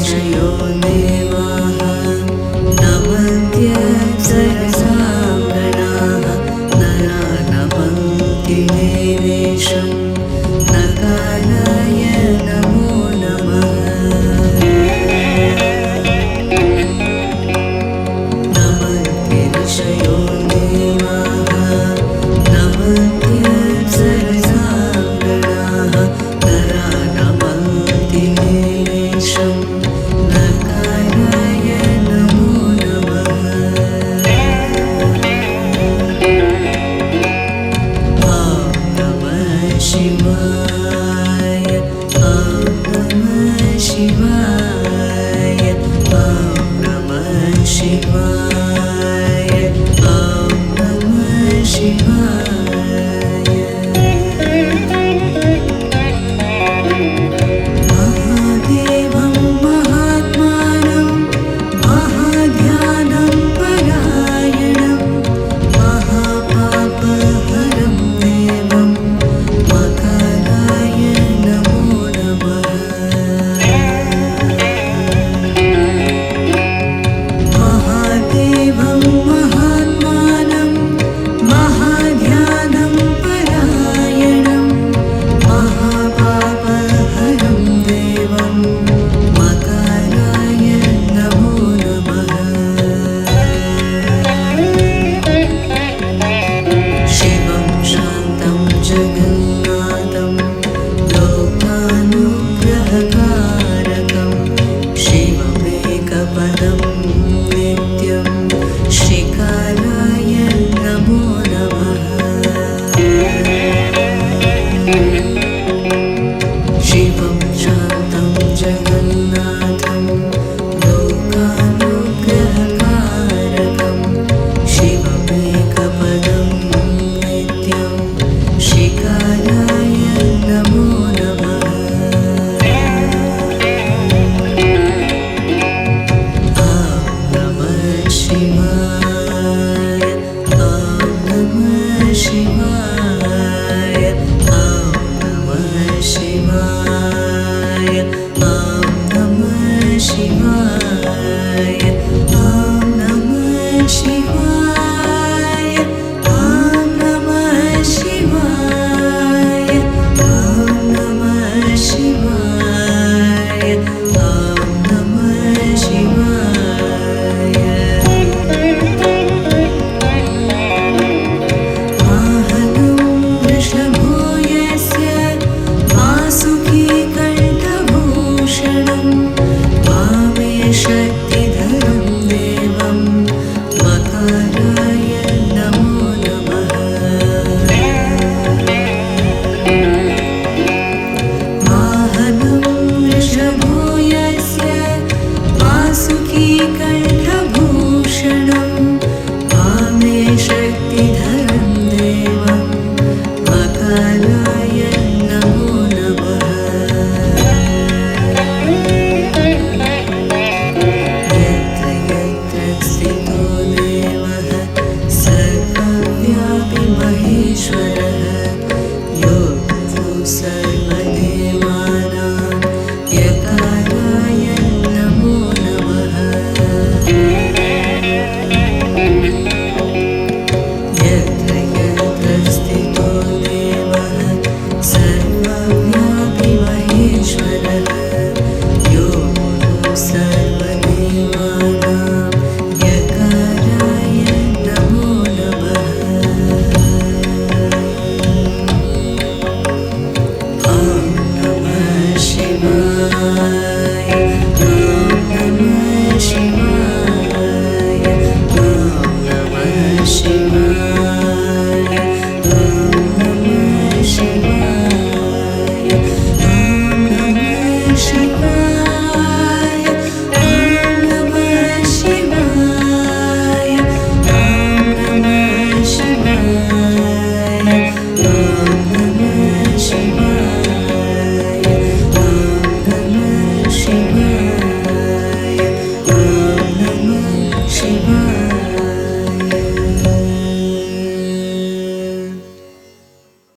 ऋषयो देवाः नमन्त्यप्सरसां गणाः नरा नमन्ति देवेशं नकाराय नमो नमः। नमन्ति ऋषयो देवाः नमन्त्यप्सरसां गणाः नरा नमन्ति देवेशं नकाराय नमो नमः। ॐ नमः शिवाय ॐ नमः शिवाय ॐ नमः शिवाय ॐ नमः शिवाय। महादेवं महात्मानं महाध्यानं परायणं महापापहरं देवं मकराय नमो नमः। महादेवं महात्मानं महाध्यानं परायणं महापापहरं देवं मकराय नमो नमः। शिवं शान्तं जगन्नाथं लोकानुग्रहकारकं शिवमेकपदं नित्यं श्रीकाराय नमो नमः। शिवं शान्तं जगन्नाथं लोकानुग्रहकारकं शिवमेकपदं नित्यं श्रीकाराय नमो नमः। ॐ नमः शिवाय ॐ नमः शिवाय ॐ नमः शिवाय ॐ नमः शिवाय ॐ नमः शिवाय ॐ नमः शिवाय ॐ नमः शिवाय ॐ नमः शिवाय। वाहनं वृषभो यस्य वासुकी कण्ठभूषणं वामे शक्तिधरं देवं मकराय नमो नमः। वाहनं वृषभो यस्य वासुकी कण्ठभूषणं वामे शक्तिधरं देवं मकराय नमो नमः। यत्र यत्र स्थितो देवः सर्वव्यापी महेश्वरः योऽन्तु सर्वदेवानां यकाराय नमो नमः। यत्र यत्र स्थितो देवः सर्वव्यापी महेश्वरः योऽन्तु सर्वदेवानां यकाराय नमो नमः। ॐ नमः शिवाय ॐ नमः शिवाय ॐ नमः शिवाय ॐ नमः शिवाय ॐ नमः शिवाय।